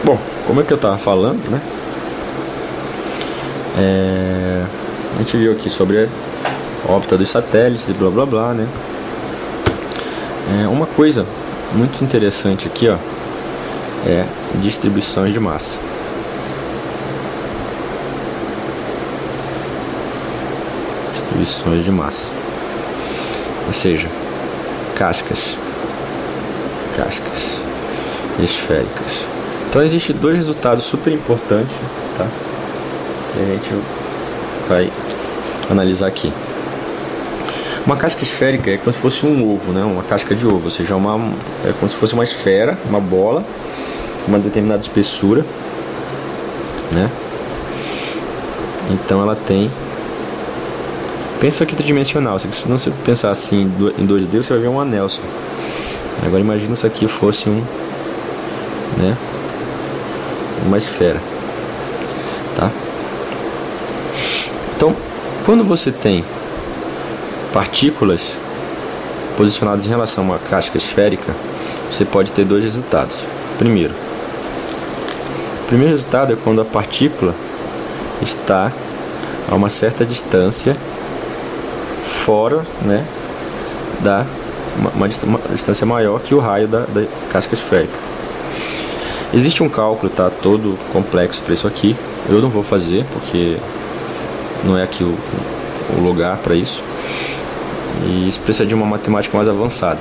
Bom, como é que eu tava falando, né? A gente viu aqui sobre a órbita dos satélites e blá blá blá, né? Uma coisa muito interessante aqui, ó, é distribuições de massa. Distribuições de massa, ou seja, cascas esféricas. Então existem dois resultados super importantes, tá? Que a gente vai analisar aqui. Uma casca esférica é como se fosse um ovo, né? Uma casca de ovo, ou seja, é como se fosse uma esfera, uma bola, uma determinada espessura, né? Então ela tem... Pensa aqui tridimensional, se você pensar assim em 2D, você vai ver um anel só. Agora imagina se aqui fosse uma esfera, tá? Então, quando você tem partículas posicionadas em relação a uma casca esférica, você pode ter dois resultados. O primeiro resultado é quando a partícula está a uma certa distância fora, né, uma distância maior que o raio da casca esférica. Existe um cálculo, tá, todo complexo para isso aqui. Eu não vou fazer porque não é aqui o lugar para isso, e isso precisa de uma matemática mais avançada.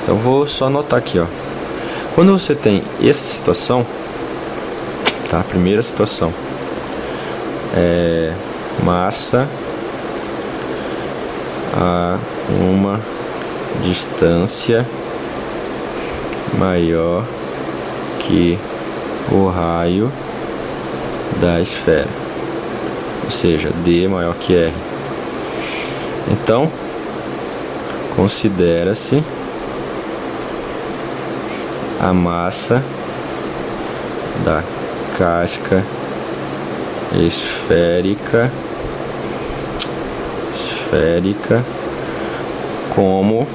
Então vou só anotar aqui, ó. Quando você tem essa situação, tá? A primeira situação é massa a uma distância maior que o raio da esfera, ou seja, D maior que R. Então, considera-se a massa da casca esférica como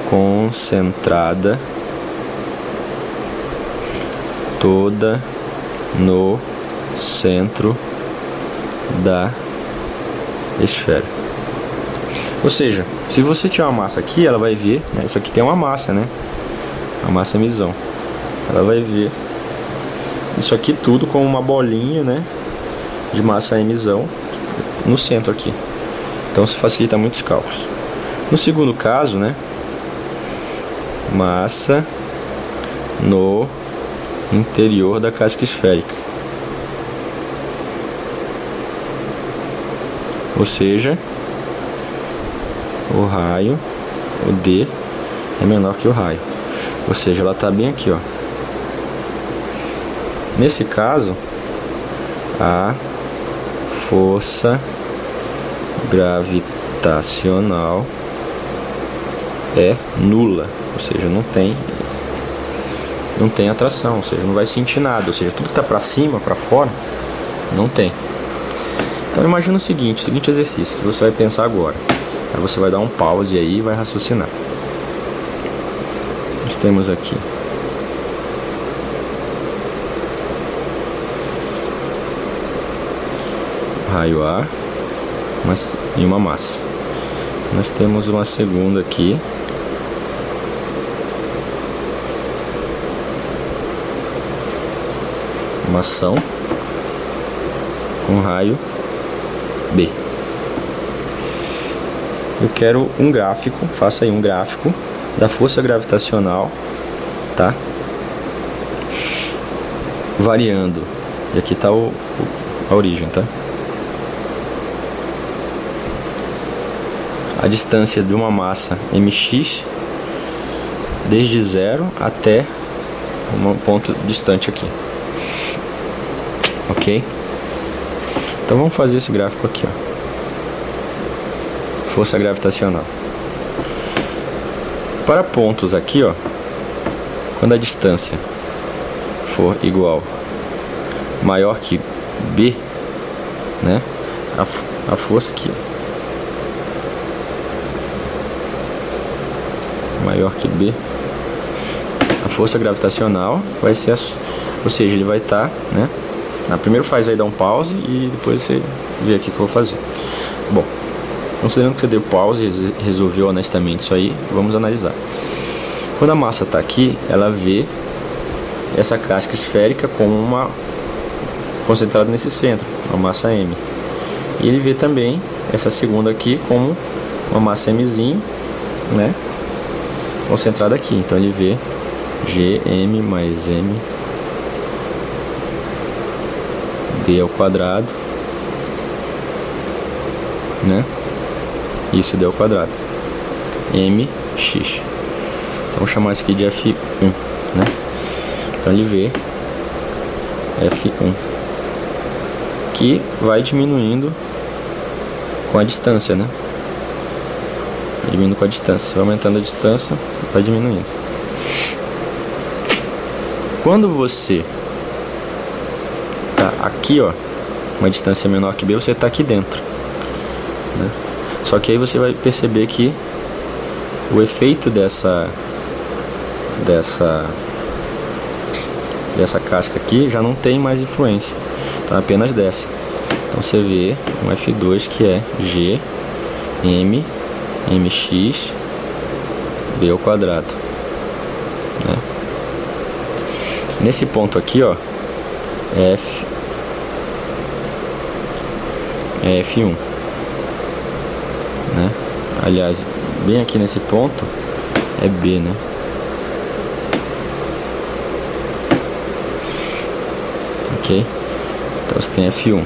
concentrada toda no centro da esfera. Ou seja, se você tiver uma massa aqui, ela vai ver, né, isso aqui tem uma massa, né? A massa emisão. Ela vai ver isso aqui tudo como uma bolinha, né, de massa emisão no centro aqui. Então isso facilita muitos cálculos. No segundo caso, né, massa no interior da casca esférica, ou seja, o raio, o D, é menor que o raio, ou seja, ela está bem aqui, ó. Nesse caso, a força gravitacional é nula, ou seja, não tem atração, ou seja, não vai sentir nada, ou seja, tudo que está para cima, para fora, não tem. Então imagina o seguinte exercício que você vai pensar agora. Aí você vai dar um pause aí e vai raciocinar. Nós temos aqui raio A e uma massa. Nós temos uma segunda aqui, uma ação com raio B. Eu quero um gráfico, faça aí um gráfico da força gravitacional, tá? Variando. E aqui tá a origem, tá? A distância de uma massa mx desde zero até um ponto distante aqui. Ok? Então vamos fazer esse gráfico aqui, ó. Força gravitacional. Para pontos aqui, ó, quando a distância for igual maior que B, né? A força aqui, ó, maior que B, a força gravitacional vai ser, ou seja, ele vai estar, né? Primeiro faz aí, dá um pause e depois você vê aqui o que eu vou fazer. Bom, considerando que você deu pause e resolveu honestamente isso aí, vamos analisar. Quando a massa está aqui, ela vê essa casca esférica como uma concentrada nesse centro, uma massa M. E ele vê também essa segunda aqui como uma massa Mzinho, né, concentrada aqui. Então ele vê Gm mais M D ao quadrado, né? Isso, D ao quadrado, Mx. Então vamos chamar isso aqui de F1, né? Então ele vê F1, que vai diminuindo com a distância, né? Vai diminuindo com a distância, vai aumentando a distância, vai diminuindo. Quando você tá aqui, ó, uma distância menor que B, você tá aqui dentro, né? Só que aí você vai perceber que o efeito dessa casca aqui já não tem mais influência, tá? Apenas dessa. Então você vê um F2 que é G M Mx D ao quadrado, né? Nesse ponto aqui, ó, F é F1, né? Aliás, bem aqui nesse ponto é B, né? Ok? Então você tem F1.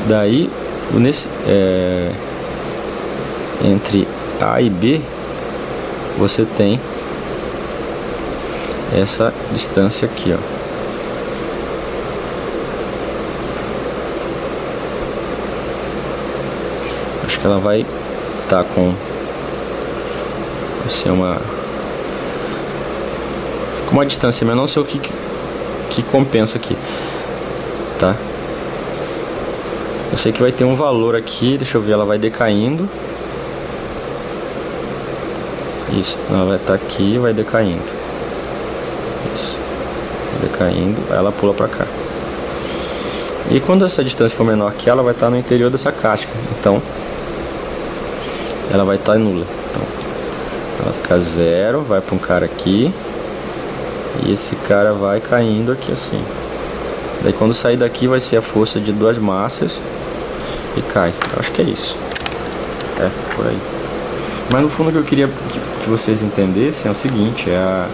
Daí, entre A e B, você tem essa distância aqui, ó. Acho que ela vai estar com uma distância menor, não sei o que compensa aqui, tá? Eu sei que vai ter um valor aqui, deixa eu ver, ela vai decaindo. Isso, ela vai estar aqui e vai decaindo. Isso, decaindo, aí ela pula pra cá. E quando essa distância for menor que ela, vai estar no interior dessa casca. Então, ela vai estar nula. Então, ela fica zero, vai para um cara aqui. E esse cara vai caindo aqui assim. Daí quando sair daqui vai ser a força de duas massas e cai. Eu acho que é isso. É, por aí. Mas no fundo o que eu queria que vocês entendessem é o seguinte, é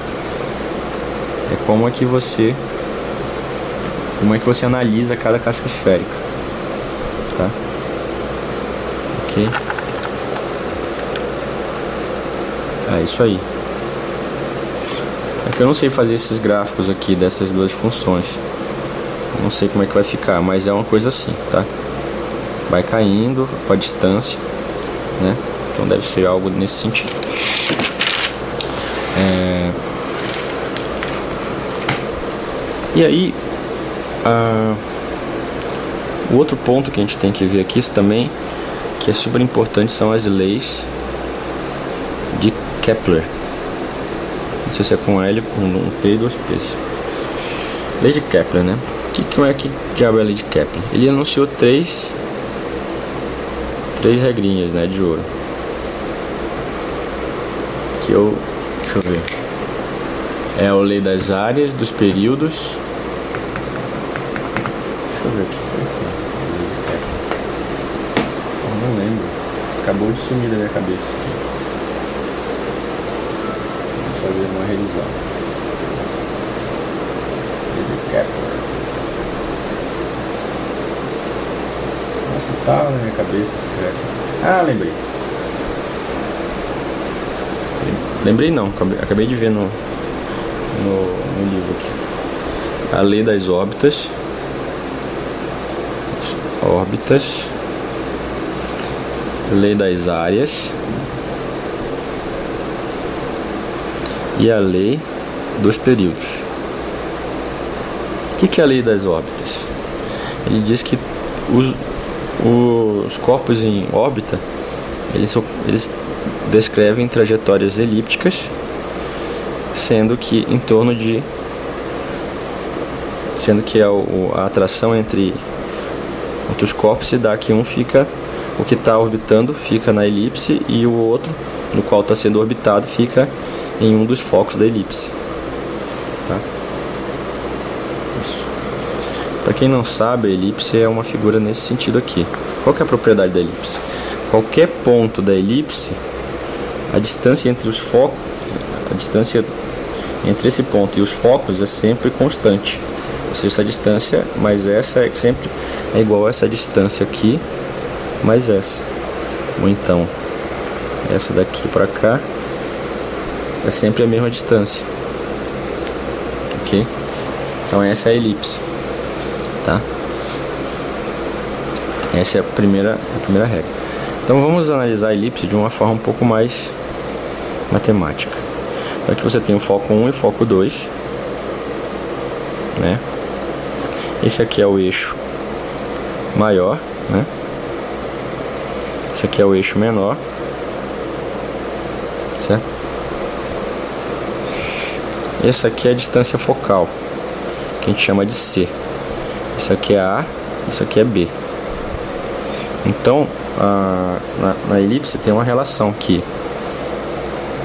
como é que você analisa cada casca esférica, tá? Ok? É isso aí. É que eu não sei fazer esses gráficos aqui dessas duas funções. Não sei como é que vai ficar, mas é uma coisa assim, tá? Vai caindo com a distância, né? Então deve ser algo nesse sentido. E aí, o outro ponto que a gente tem que ver aqui isso também, que é super importante, são as leis de Kepler. Não sei se é com L, com um P e dois P's. Lei de Kepler, né? Que diabo é a lei de Kepler? Ele anunciou três regrinhas, né, de ouro. Deixa eu ver. É a lei das áreas, dos períodos. Deixa eu ver aqui. Eu não lembro. Acabou de sumir da minha cabeça. Vamos fazer uma revisão. Lei de Kepler. Nossa, tá na minha cabeça esse treco. Ah, lembrei. Lembrei não, acabei de ver no livro aqui. A lei das órbitas. Lei das áreas. E a lei dos períodos. O que é a lei das órbitas? Ele diz que os corpos em órbita, eles descrevem trajetórias elípticas, sendo que a atração entre os corpos se dá que o que está orbitando fica na elipse e o outro, no qual está sendo orbitado, fica em um dos focos da elipse. Tá? Para quem não sabe, a elipse é uma figura nesse sentido aqui. Qual que é a propriedade da elipse? Qualquer ponto da elipse, a distância entre os focos, a distância entre esse ponto e os focos é sempre constante. Ou seja, essa distância mais essa é sempre igual a essa distância aqui mais essa. Ou então, essa daqui para cá é sempre a mesma distância. Ok? Então essa é a elipse. Tá? Essa é a primeira regra. Então vamos analisar a elipse de uma forma um pouco mais matemática. Então aqui você tem o foco 1 e o foco 2, né? Esse aqui é o eixo maior, né? Esse aqui é o eixo menor, certo? Essa aqui é a distância focal, que a gente chama de C. Isso aqui é A, isso aqui é B. Então, na elipse tem uma relação aqui.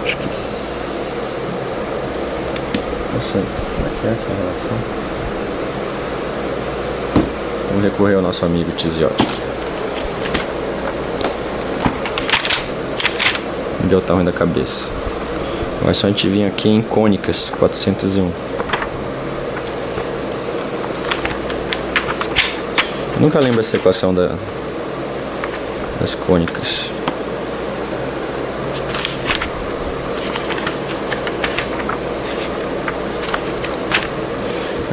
Acho que... não sei como é que é essa relação. Vamos recorrer ao nosso amigo Tisiot aqui. Me deu o tamanho da cabeça. Mas só a gente vir aqui em cônicas 401. Eu nunca lembro essa equação das cônicas.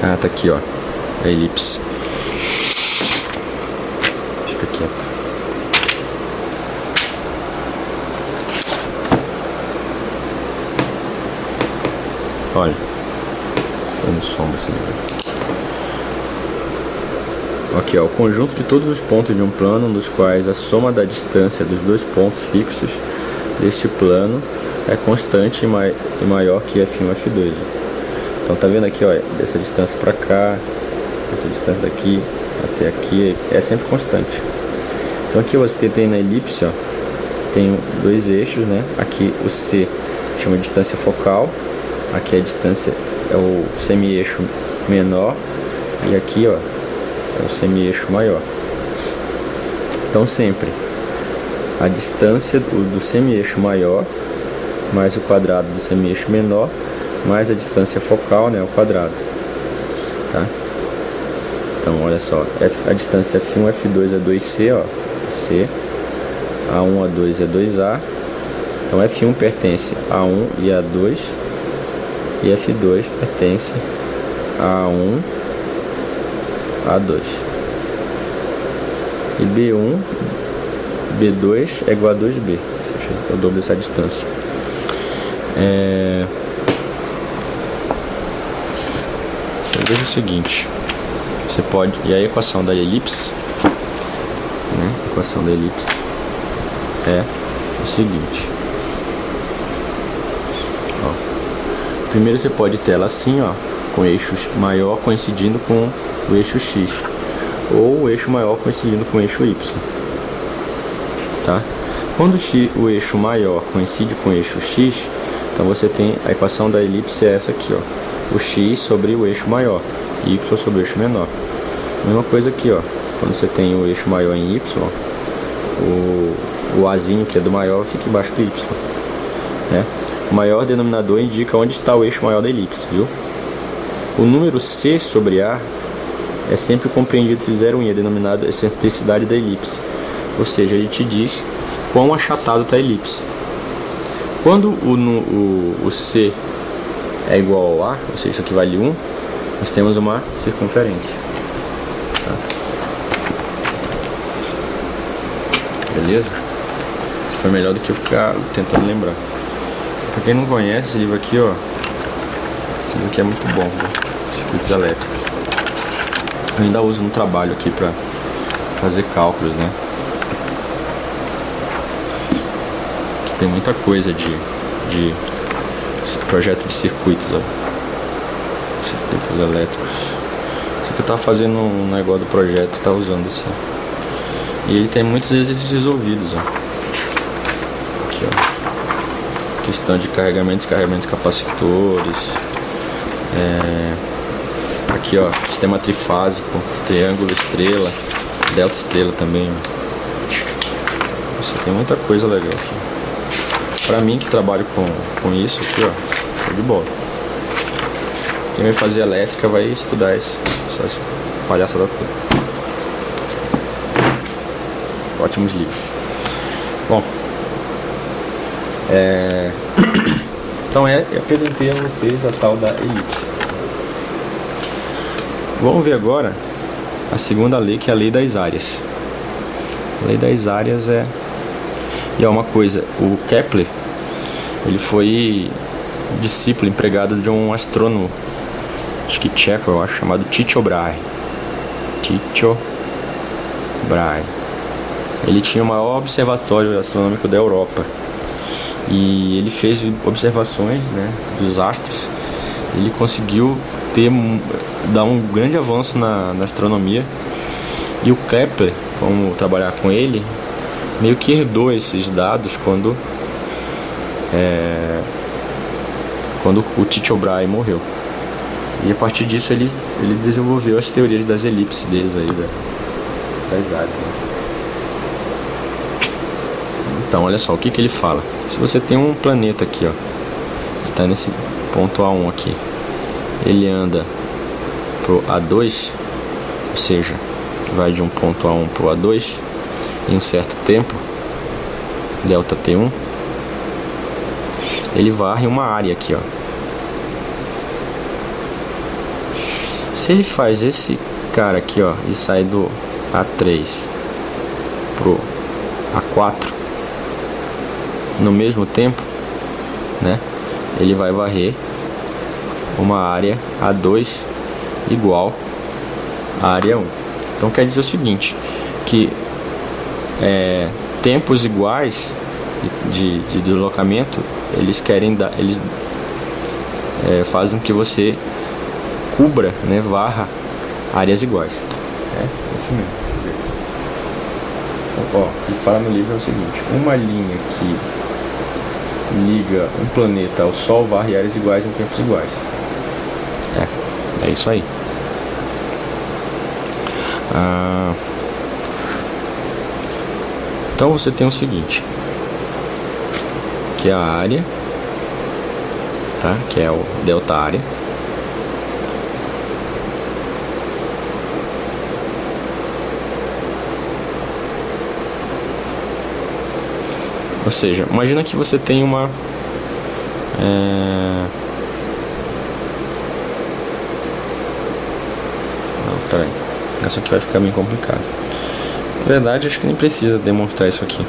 Ah, tá aqui, ó. A elipse. Fica quieto. Olha. Tá fazendo sombra esse livro. Aqui, ó, o conjunto de todos os pontos de um plano, dos quais a soma da distância dos dois pontos fixos deste plano é constante e maior que F1 e F2. Então tá vendo aqui, ó, dessa distância para cá, essa distância daqui até aqui é sempre constante. Então aqui você tem na elipse, ó, tem dois eixos, né? Aqui o C chama de distância focal, aqui a distância é o semi-eixo menor e aqui, ó, é o semi-eixo maior. Então sempre a distância do semi-eixo maior mais o quadrado do semi-eixo menor mais a distância focal, né, ao quadrado. Tá? Então olha só, a distância F1, F2 é 2C, ó, C, A1, A2 é 2A. Então F1 pertence a A1 e A2 e F2 pertence a A1, A2. E B1, B2 é igual a 2B, é o dobro dessa distância. Veja o seguinte, você pode, e a equação da elipse, né? A equação da elipse é o seguinte, ó. Primeiro você pode ter ela assim, ó, com o eixo maior coincidindo com o eixo X, ou o eixo maior coincidindo com o eixo Y, tá? Quando o eixo maior coincide com o eixo X, então você tem a equação da elipse é essa aqui, ó, o X sobre o eixo maior, Y sobre o eixo menor. Mesma coisa aqui, ó, quando você tem o eixo maior em Y, o Azinho, que é do maior, fica embaixo do Y, né? O maior denominador indica onde está o eixo maior da elipse, viu? O número C sobre A é sempre compreendido entre 0 e 1, é denominado excentricidade da elipse, ou seja, ele te diz quão achatado está a elipse. Quando o C é igual ao A, ou seja, isso aqui vale 1, nós temos uma circunferência. Tá? Beleza? Isso foi melhor do que eu ficar tentando lembrar. Pra quem não conhece, esse livro aqui, ó, esse livro aqui é muito bom, né? Circuitos elétricos. Eu ainda uso no trabalho aqui pra fazer cálculos, né? tem muita coisa de projeto de circuitos, ó. Circuitos elétricos. Isso que eu tava fazendo um negócio do projeto, tá usando esse. E ele tem muitos exercícios resolvidos, ó. Aqui, ó. Questão de carregamento, descarregamento de capacitores. Aqui, ó, sistema trifásico, triângulo, estrela, delta, estrela também, ó. Nossa, tem muita coisa legal aqui. Pra mim que trabalho com isso aqui, ó, show de bola. Quem vai fazer elétrica vai estudar essas palhaçadas todas. Ótimos livros. Bom, então eu apresentei a vocês a tal da elipse. Vamos ver agora a segunda lei, que é a lei das áreas. A lei das áreas e é uma coisa, o Kepler, ele foi discípulo, empregado de um astrônomo, acho que tcheco, eu acho, chamado Tycho Brahe. Tycho Brahe. Ele tinha o maior observatório astronômico da Europa. E ele fez observações, né, dos astros. Ele conseguiu dar um grande avanço na astronomia. E o Kepler, como trabalhar com ele, meio que herdou esses dados quando o Tycho Brahe morreu. E a partir disso ele desenvolveu as teorias das elipses deles aí, das áreas, né? Então, olha só, o que ele fala. Se você tem um planeta aqui, ó, que está nesse ponto A1 aqui, ele anda pro A2, ou seja, vai de um ponto A1 pro A2 em um certo tempo, delta T1, ele varre uma área aqui, ó. Se ele faz esse cara aqui, ó, e sai do A3 pro A4 no mesmo tempo, né, ele vai varrer uma área A2 igual à área 1. Então quer dizer o seguinte, que tempos iguais de deslocamento, eles fazem com que você cubra, né, varra áreas iguais. É isso mesmo. Então, ó, o que fala no livro é o seguinte: uma linha que liga um planeta ao Sol varre áreas iguais em tempos iguais. É isso aí. Então você tem o seguinte, que é a área, tá? Que é o delta área. Ou seja, imagina que você tem uma não, peraí. Essa aqui vai ficar meio complicado. Na verdade, acho que nem precisa demonstrar isso aqui.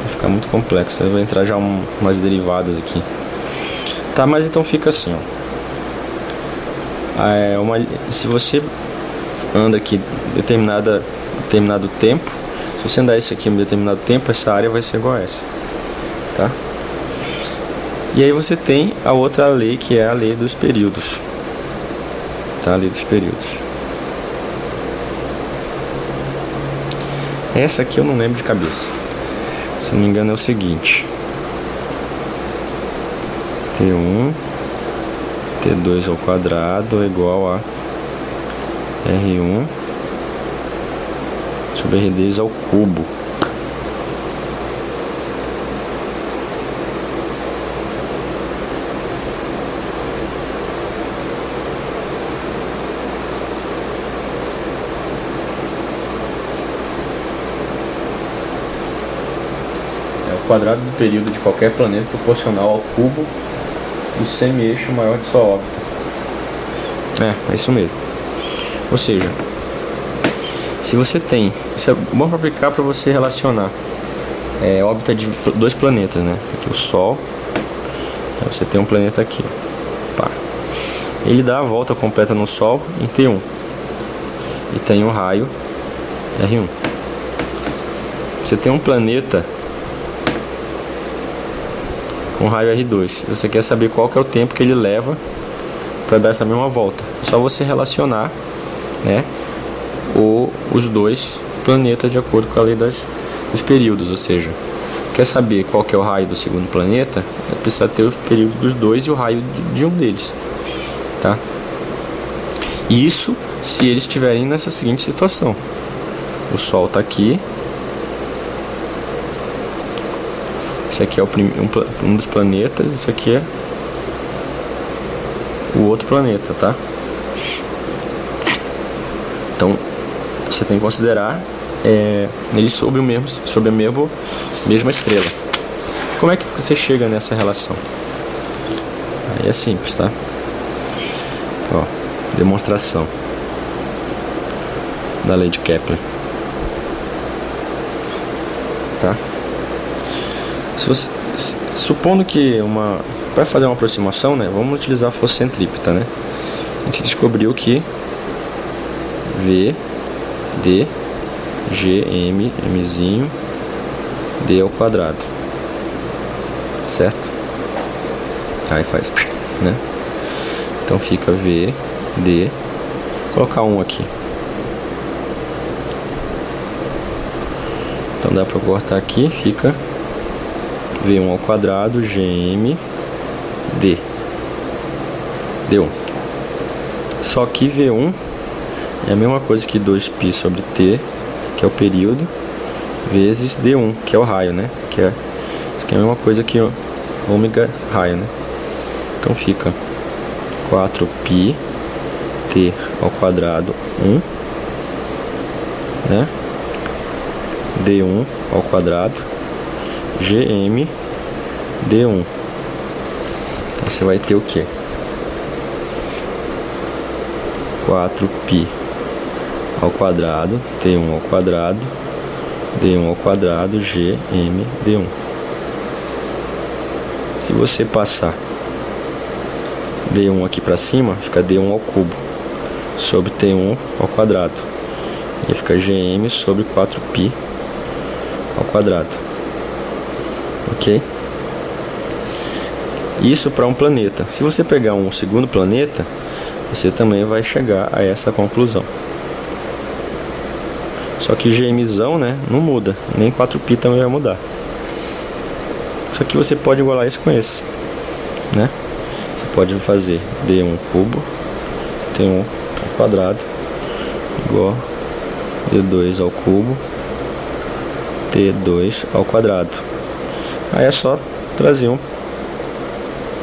Vai ficar muito complexo. Eu vou entrar já umas derivadas aqui. Tá, mas então fica assim, ó. Se você anda aqui determinado tempo, se você andar esse aqui em um determinado tempo, essa área vai ser igual a essa, tá? E aí você tem a outra lei, que é a lei dos períodos, tá? A lei dos períodos. Essa aqui eu não lembro de cabeça. Se não me engano é o seguinte: T1 T2 ao quadrado é igual a R1 sobre R2 ao cubo. É o quadrado do período de qualquer planeta proporcional ao cubo do semi-eixo maior de sua órbita. É isso mesmo. Ou seja, se você tem, isso é bom para aplicar para você relacionar órbita de dois planetas, né? Aqui o Sol, aí você tem um planeta aqui, pá. Ele dá a volta completa no Sol em T1 e tem um raio R1. Você tem um planeta com raio R2. Você quer saber qual que é o tempo que ele leva para dar essa mesma volta. É só você relacionar, né, os dois planetas de acordo com a lei dos períodos. Ou seja, quer saber qual que é o raio do segundo planeta, precisa ter o período dos dois e o raio de um deles, tá? Isso se eles estiverem nessa seguinte situação: o Sol está aqui, esse aqui é um dos planetas, isso aqui é o outro planeta, tá? Então você tem que considerar eles sob a mesma estrela. Como é que você chega nessa relação? Aí é simples, tá? Ó, demonstração da lei de Kepler, tá? Supondo que para fazer uma aproximação, né, vamos utilizar a força centrípeta, né? A gente descobriu que V, D, G, M, Mzinho, D ao quadrado, certo? Aí faz, né? Então fica V, D, vou colocar 1 aqui. Então dá para cortar aqui, fica V1 ao quadrado, GM, D, D1. Só que V1 é a mesma coisa que 2π sobre T, que é o período, vezes D1, que é o raio, né? Isso aqui é a mesma coisa que ômega raio, né? Então fica 4π T ao quadrado 1, né? D1 ao quadrado, GM, D1. Então você vai ter o que? 4π ao quadrado, T1 ao quadrado, D1 ao quadrado, GM, D1. Se você passar D1 aqui para cima, fica D1 ao cubo sobre T1 ao quadrado. E fica GM sobre 4π ao quadrado. Ok? Isso para um planeta. Se você pegar um segundo planeta, você também vai chegar a essa conclusão. Só que GMzão, né, não muda, nem 4π também vai mudar. Só que você pode igualar isso com esse, né? Você pode fazer D1 cubo, T1 ao quadrado, igual D2 ao cubo, T2 ao quadrado. Aí é só trazer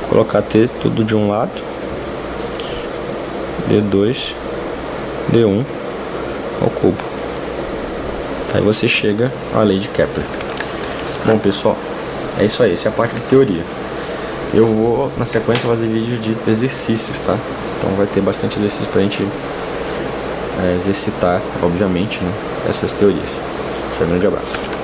colocar T tudo de um lado, D2, D1 ao cubo. Aí você chega à lei de Kepler. Bom, pessoal, é isso aí, essa é a parte de teoria. Eu vou na sequência fazer vídeo de exercícios, tá? Então vai ter bastante exercício pra gente exercitar, obviamente, né, essas teorias. Um grande abraço.